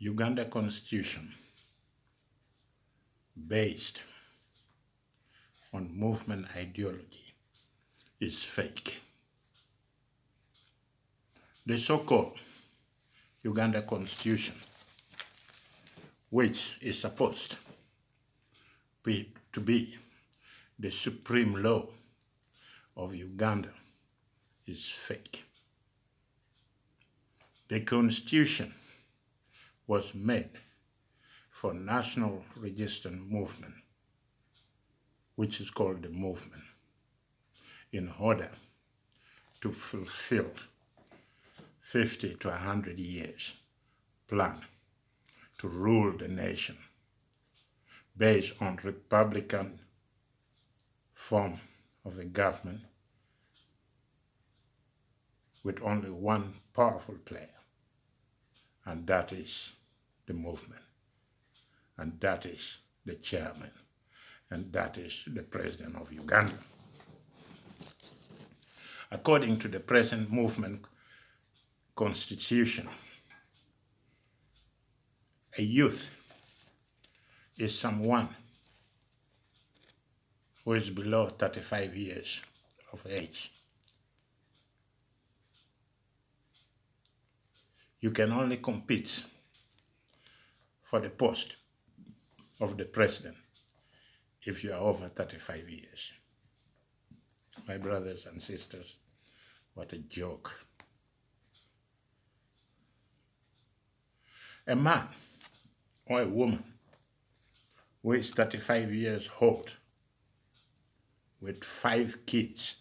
Uganda constitution based on movement ideology is fake. The so-called Uganda constitution, which is supposed to be the supreme law of Uganda, is fake. The constitution was made for national resistance movement, which is called the movement, in order to fulfill 50 to 100 years plan to rule the nation based on Republican form of a government with only one powerful player, and that is the movement, and that is the chairman, and that is the president of Uganda. According to the present movement constitution, a youth is someone who is below 35 years of age. You can only compete for the post of the president if you are over 35 years. My brothers and sisters, what a joke. A man or a woman who is 35 years old with 5 kids,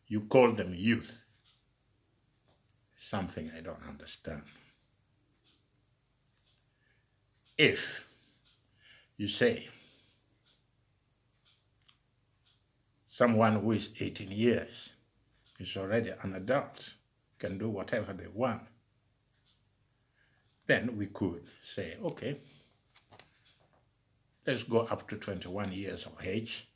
you call them youth. Something I don't understand. If you say someone who is 18 years is already an adult, can do whatever they want, then we could say, okay, let's go up to 21 years of age,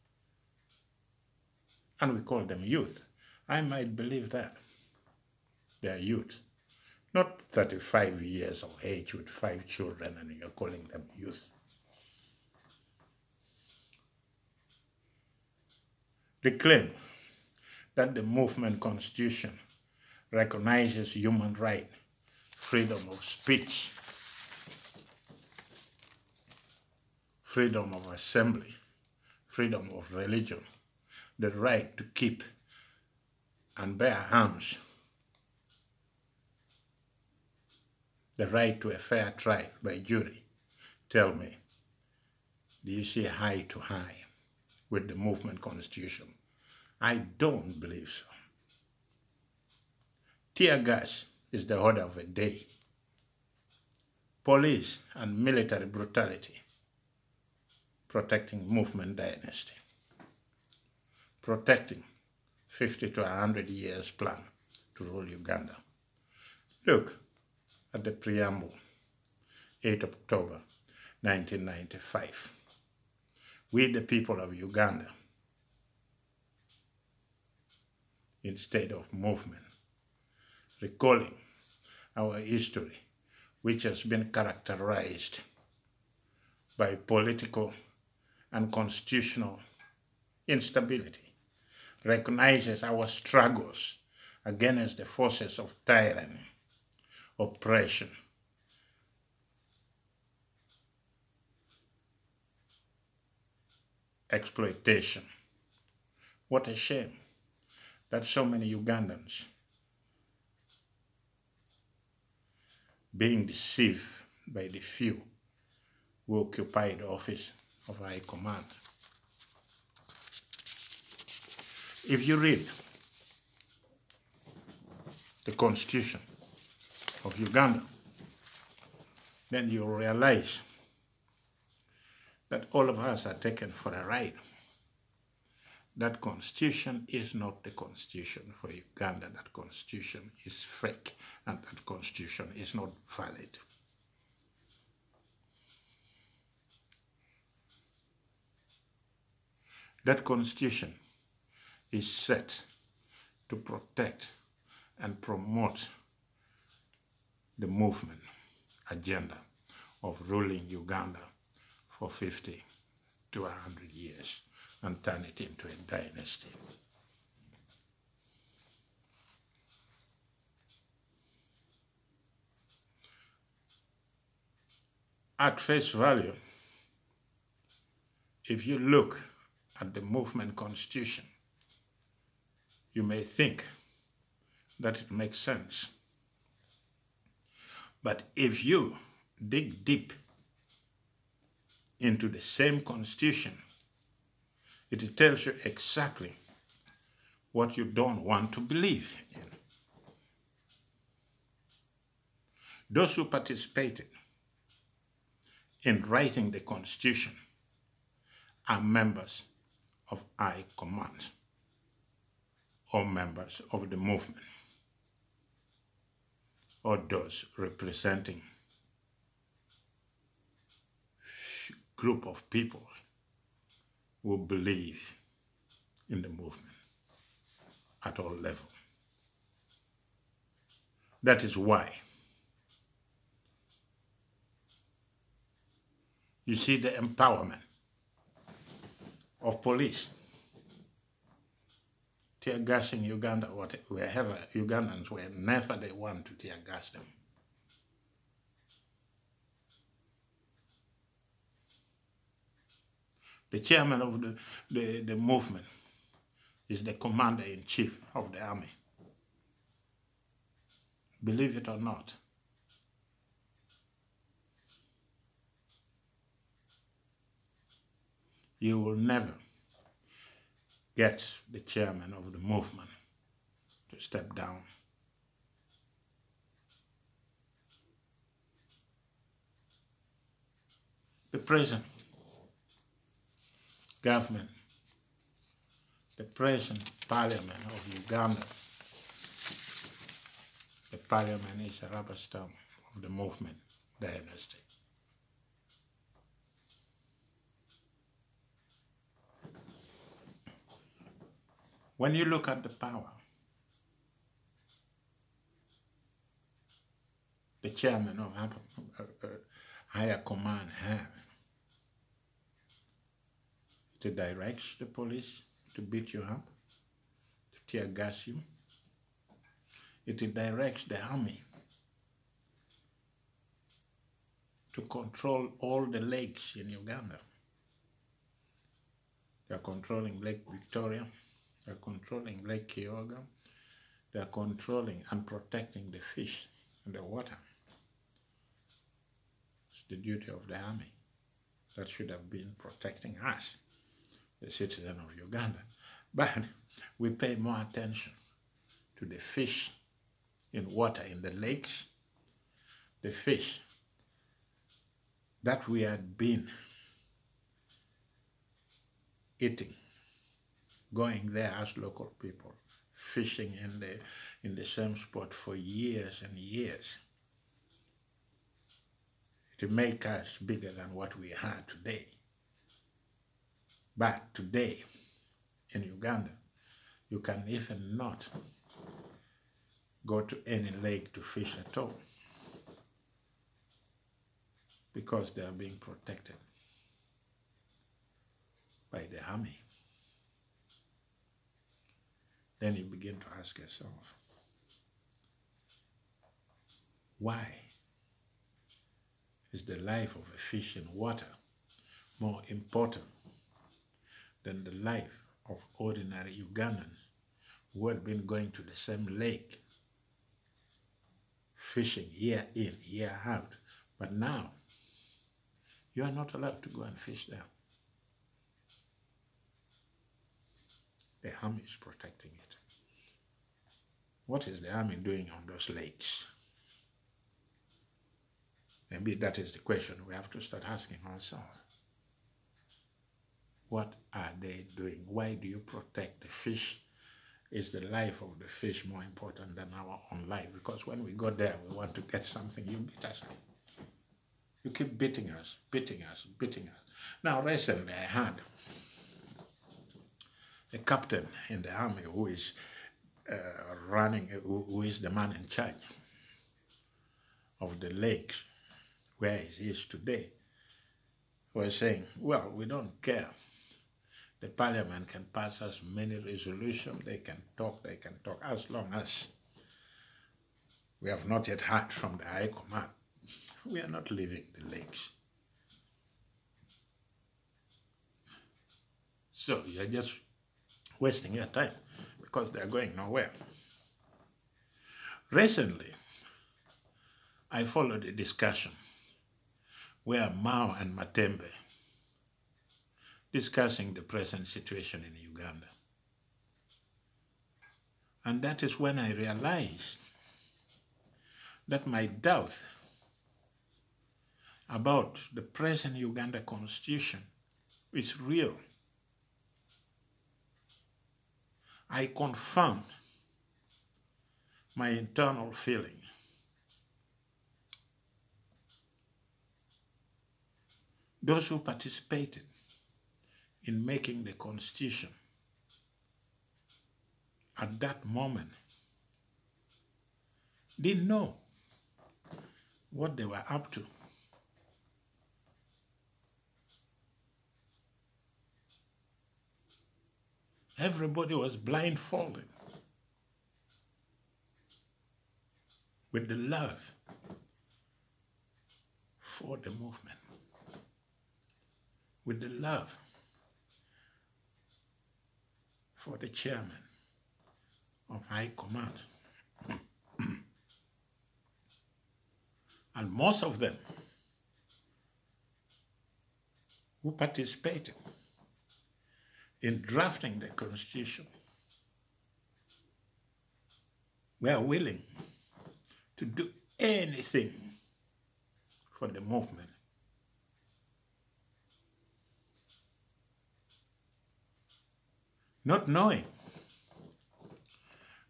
and we call them youth. I might believe that. They are youth. Not 35 years of age with 5 children and you're calling them youth. The claim that the movement constitution recognizes human rights, freedom of speech, freedom of assembly, freedom of religion, the right to keep and bear arms, the right to a fair trial by jury. Tell me, do you see eye to eye with the movement constitution? I don't believe so. Tear gas is the order of the day. Police and military brutality protecting movement dynasty, protecting 50 to 100 years plan to rule Uganda. Look at the preamble, 8 October 1995. We, the people of Uganda, in state of movement, recalling our history, which has been characterized by political and constitutional instability, recognizes our struggles against the forces of tyranny, oppression, exploitation. What a shame that so many Ugandans being deceived by the few who occupy the office of high command. If you read the constitution of Uganda, then you'll realize that all of us are taken for a ride. That constitution is not the constitution for Uganda. That constitution is fake, and that constitution is not valid. That constitution is set to protect and promote the movement agenda of ruling Uganda for 50 to 100 years and turn it into a dynasty. At face value, if you look at the movement constitution, you may think that it makes sense. But if you dig deep into the same constitution, it tells you exactly what you don't want to believe in. Those who participated in writing the constitution are members of High Command or members of the movement, or those representing a group of people who believe in the movement at all levels. That is why you see the empowerment of police, tear gassing Uganda, wherever Ugandans, whenever they want to tear gas them. The chairman of the movement is the commander-in-chief of the army. Believe it or not. You will never get the chairman of the movement to step down. The present government, the present parliament of Uganda, the parliament is a rubber stamp of the movement dynasty. When you look at the power, the chairman of higher command has, it directs the police to beat you up, to tear gas you. It directs the army to control all the lakes in Uganda. They are controlling Lake Victoria. They are controlling Lake Kyoga. They are controlling and protecting the fish and the water. It's the duty of the army. That should have been protecting us, the citizen of Uganda. But we pay more attention to the fish in water in the lakes, the fish that we had been eating, going there as local people, fishing in the same spot for years and years. It make us bigger than what we are today. But today, in Uganda, you can even not go to any lake to fish at all because they are being protected by the army. Then you begin to ask yourself, why is the life of a fish in water more important than the life of ordinary Ugandans who had been going to the same lake, fishing year in, year out, but now you are not allowed to go and fish there. The army is protecting it. What is the army doing on those lakes? Maybe that is the question we have to start asking ourselves. What are they doing? Why do you protect the fish? Is the life of the fish more important than our own life? Because when we go there, we want to get something, you beat us up. You keep beating us, beating us, beating us. Now recently I had a captain in the army who is who is the man in charge of the lakes where he is today, were saying, well, we don't care. The parliament can pass as many resolutions, they can talk, as long as we have not yet heard from the High Command. We are not leaving the lakes. So you're just wasting your time because they're going nowhere. Recently, I followed a discussion where Mao and Matembe discussing the present situation in Uganda. And that is when I realized that my doubt about the present Uganda constitution is real. I confirmed my internal feeling. Those who participated in making the constitution at that moment didn't know what they were up to. Everybody was blindfolded with the love for the movement, with the love for the chairman of High Command. And most of them who participated in drafting the constitution were willing to do anything for the movement. Not knowing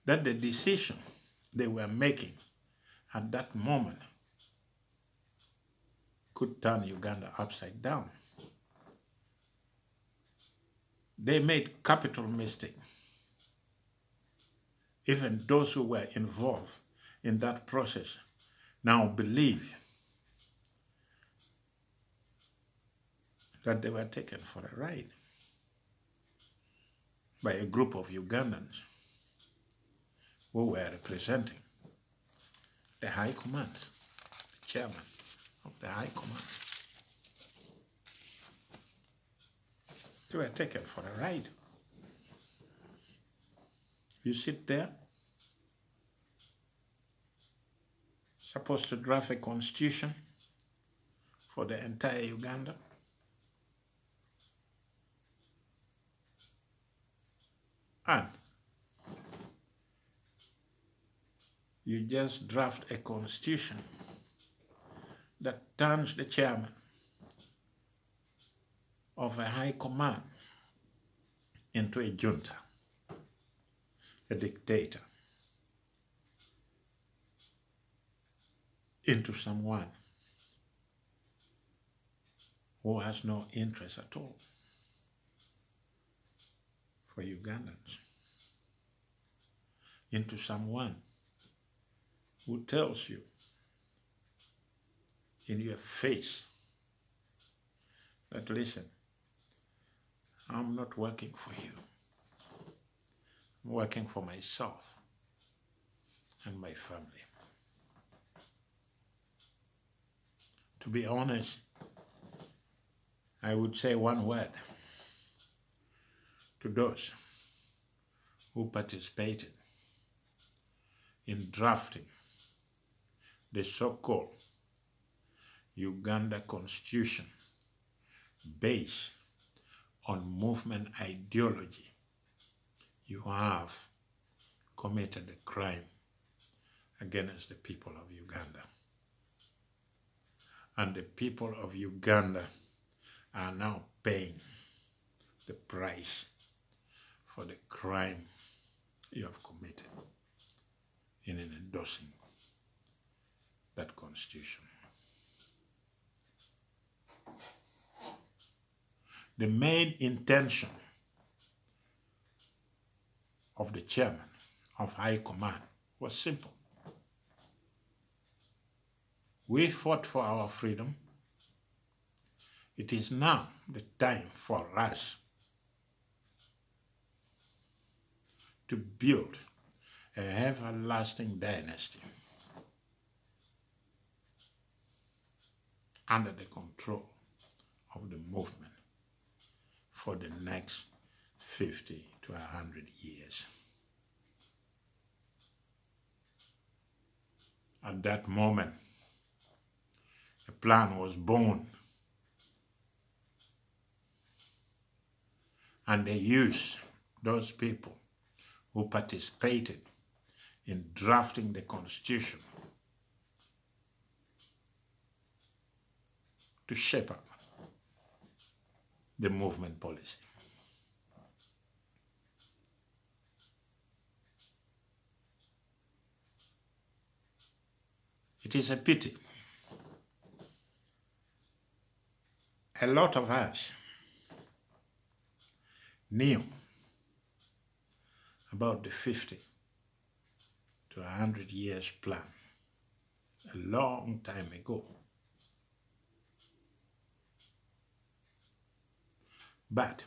that the decision they were making at that moment could turn Uganda upside down. They made capital mistake. Even those who were involved in that process now believe that they were taken for a ride by a group of Ugandans who were representing the High Command, the chairman of the High Command. They were taken for a ride. You sit there, supposed to draft a constitution for the entire Uganda, and you just draft a constitution that turns the chairman of a high command into a junta, a dictator, into someone who has no interest at all for Ugandans, into someone who tells you in your face that, listen, I'm not working for you. I'm working for myself and my family. To be honest, I would say one word to those who participated in drafting the so-called Uganda Constitution based on movement ideology. You have committed a crime against the people of Uganda. And the people of Uganda are now paying the price for the crime you have committed in endorsing that constitution. The main intention of the chairman of High Command was simple. We fought for our freedom. It is now the time for us to build an everlasting dynasty under the control of the movement for the next 50 to 100 years. At that moment, a plan was born, and they used those people who participated in drafting the Constitution to shape up the movement policy. It is a pity. A lot of us knew about the 50 to 100 years plan a long time ago. But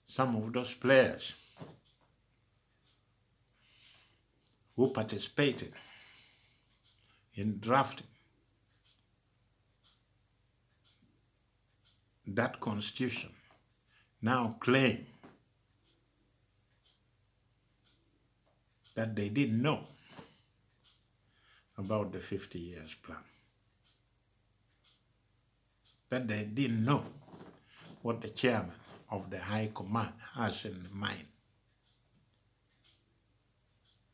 some of those players who participated in drafting that constitution now claim that they didn't know about the 50 years plan, that they didn't know what the chairman of the High Command has in mind,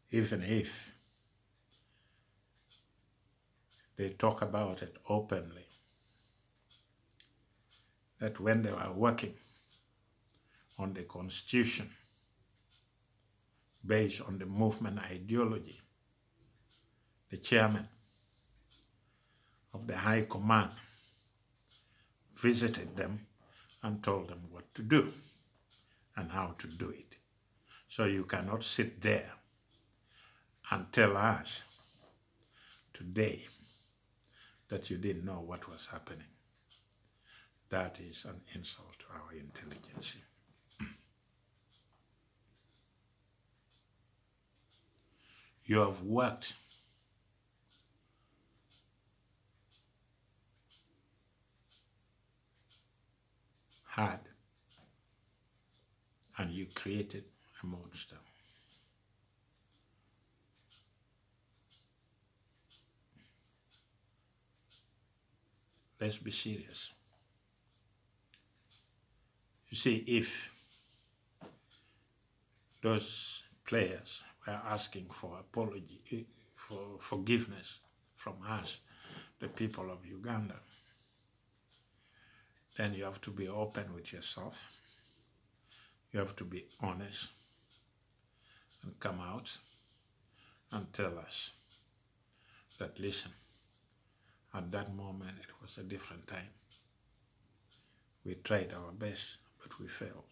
even if they talk about it openly, that when they were working on the Constitution based on the movement ideology, the chairman of the High Command visited them and told them what to do and how to do it. So you cannot sit there and tell us today that you didn't know what was happening. That is an insult to our intelligence. You have worked hard and you created a monster. Let's be serious. You see, if those players were asking for apology, for forgiveness from us, the people of Uganda, then you have to be open with yourself. You have to be honest and come out and tell us that, listen, at that moment it was a different time. We tried our best, but we failed.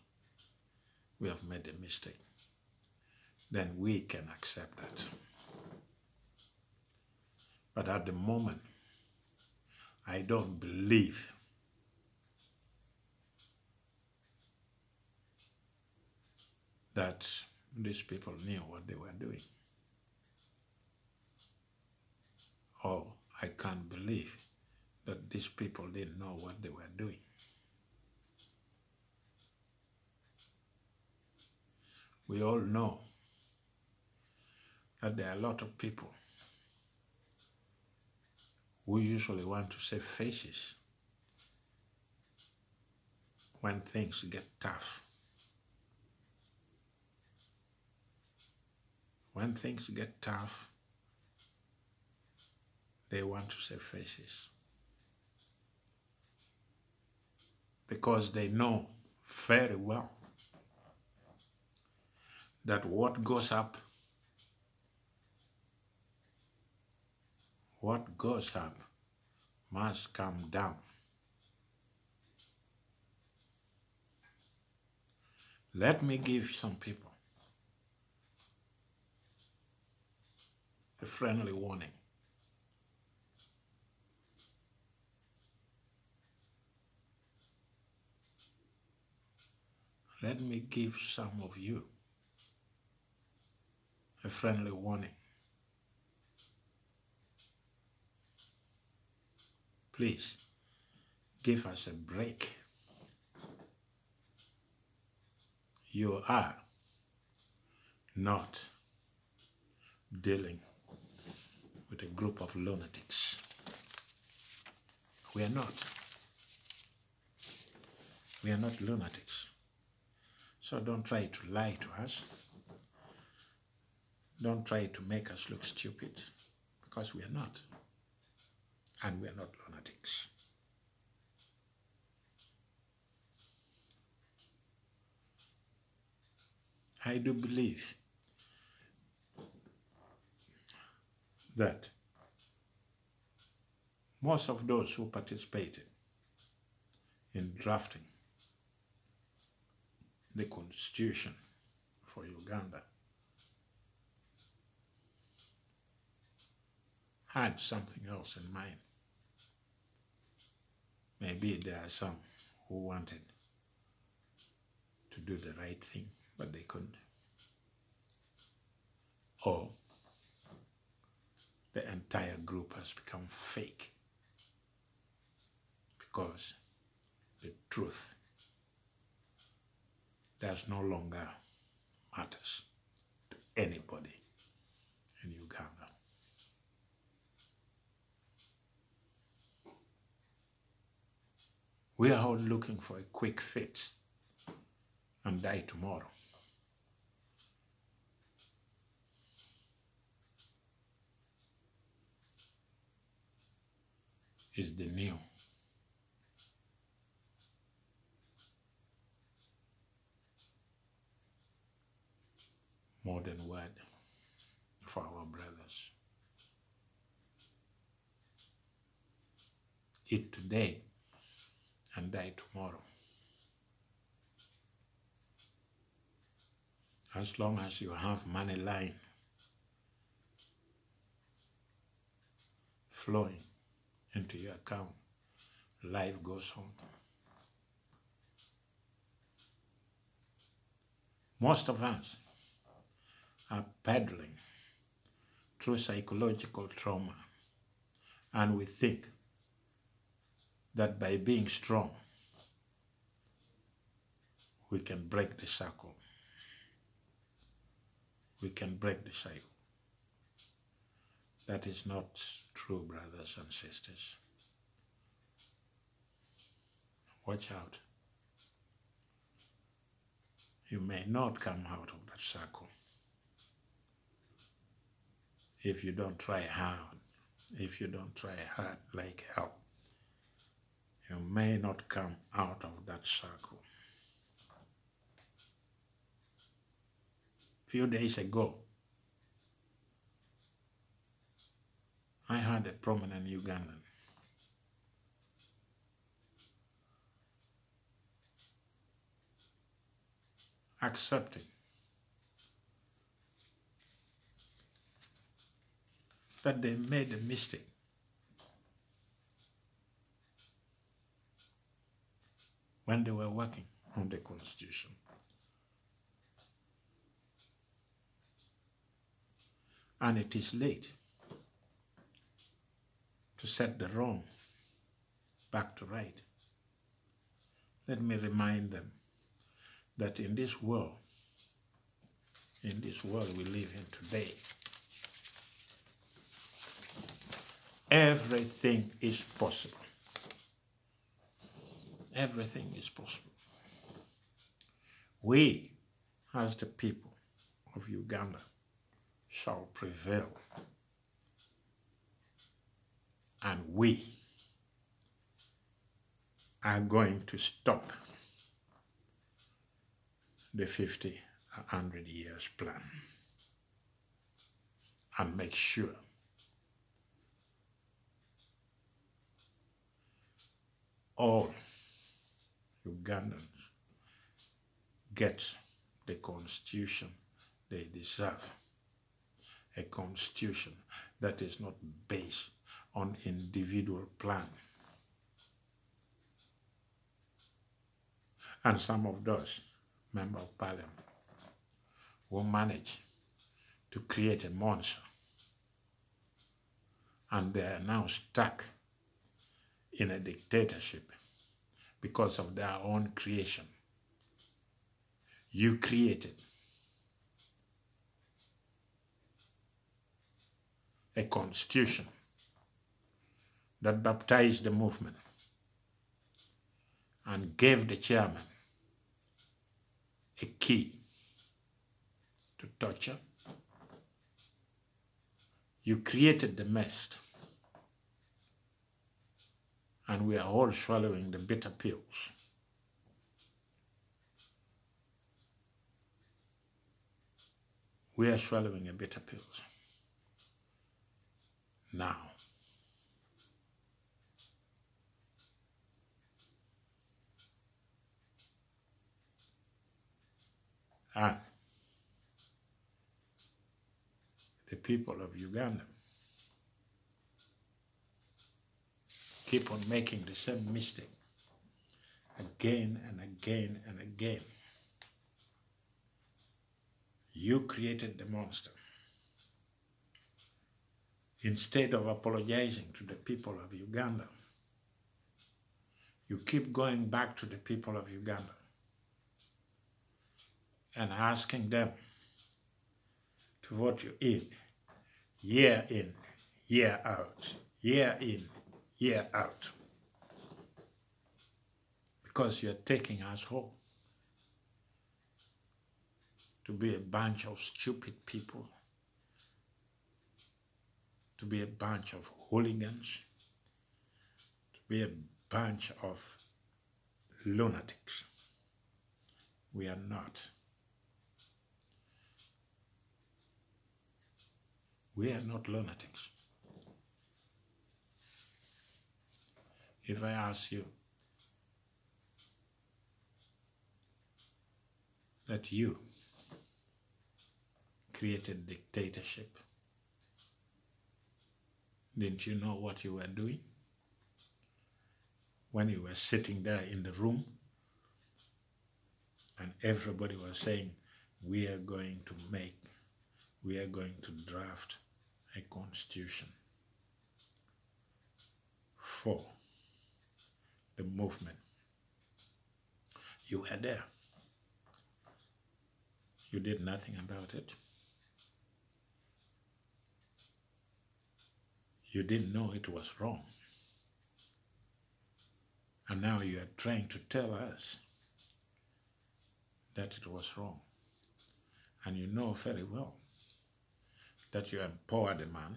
We have made a mistake. Then we can accept that. But at the moment, I don't believe that these people knew what they were doing. Or I can't believe that these people didn't know what they were doing. We all know that there are a lot of people who usually want to save faces when things get tough. When things get tough, they want to save faces. Because they know very well that what goes up must come down. Let me give some people a friendly warning. let me give some of you a friendly warning. Please, give us a break. You are not dealing with a group of lunatics. We are not. We are not lunatics. So don't try to lie to us. Don't try to make us look stupid, because we are not. And we are not lunatics. I do believe that most of those who participated in drafting the constitution for Uganda had something else in mind. Maybe there are some who wanted to do the right thing, but they couldn't. Or the entire group has become fake because the truth does no longer matters to anybody in Uganda. We are all looking for a quick fix and die tomorrow. Is the new. Modern word for our brothers. Eat today and die tomorrow. As long as you have money line flowing into your account, life goes on. Most of us are paddling through psychological trauma, and we think that by being strong, we can break the cycle. We can break the cycle. That is not true, brothers and sisters. Watch out. You may not come out of that circle if you don't try hard. If you don't try hard like hell, you may not come out of that circle. A few days ago, I had a prominent Ugandan accepting that they made a mistake when they were working on the Constitution. And it is late to set the wrong back to right. Let me remind them that in this world we live in today, everything is possible. Everything is possible. We, as the people of Uganda, shall prevail. And we are going to stop the 50, 100 years plan and make sure all Ugandans get the constitution they deserve. A constitution that is not based on individual plan. And some of those member of parliament who managed to create a monster, and they are now stuck in a dictatorship because of their own creation. You created a constitution that baptized the movement and gave the chairman a key to torture. You created the mess, and we are all swallowing the bitter pills. We are swallowing the bitter pills. Now, and the people of Uganda keep on making the same mistake again and again and again. You created the monster. Instead of apologizing to the people of Uganda, you keep going back to the people of Uganda and asking them to vote you in, year out, year in, year out. Because you're taking us home to be a bunch of stupid people, to be a bunch of hooligans, to be a bunch of lunatics. We are not. We are not lunatics. If I ask you that you created dictatorship, didn't you know what you were doing? When you were sitting there in the room and everybody was saying, we are going to draft a constitution for the movement. You were there. You did nothing about it. You didn't know it was wrong. And now you are trying to tell us that it was wrong. And you know very well that you empowered a man,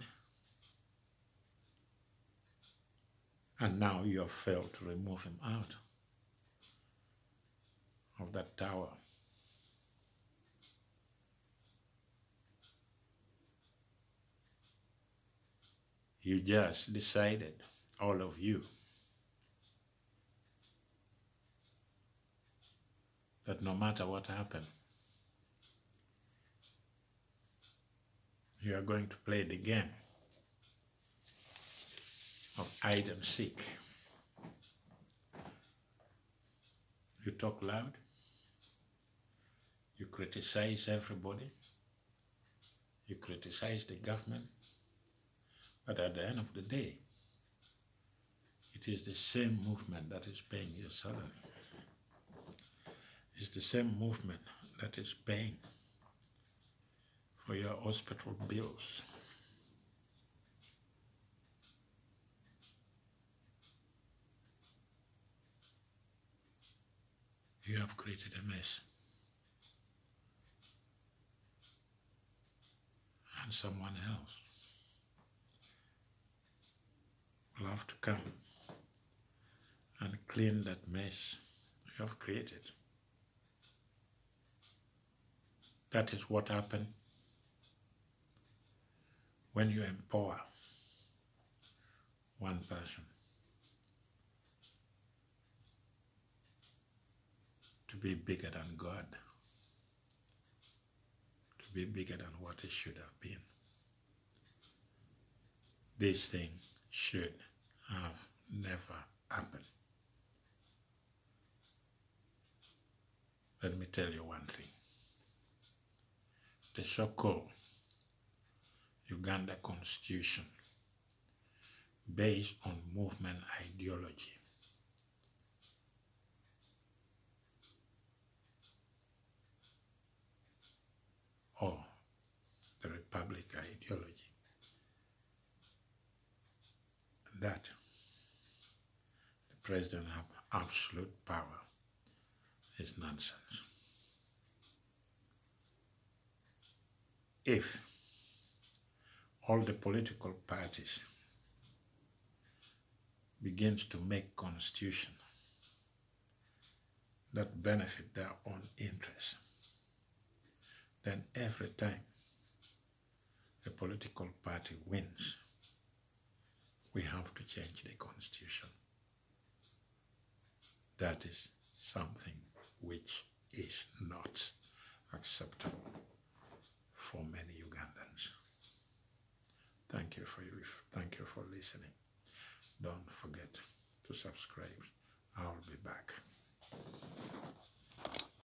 and now you have failed to remove him out of that tower. You just decided, all of you, that no matter what happened, you are going to play the game of hide and seek. You talk loud, you criticize everybody, you criticize the government, but at the end of the day, it is the same movement that is paying your salary. It's the same movement that is paying for your hospital bills. You have created a mess. And someone else will have to come and clean that mess you have created. That is what happened when you empower one person to be bigger than God, to be bigger than what it should have been. This thing should have never happened. let me tell you one thing. The so-called Uganda constitution, based on movement ideology, or the Republic ideology, that the president have absolute power is nonsense. If all the political parties begins to make constitution that benefit their own interests, then every time a political party wins, we have to change the constitution. That is something which is not acceptable for many Ugandans. Thank you for listening. Don't forget to subscribe. I'll be back.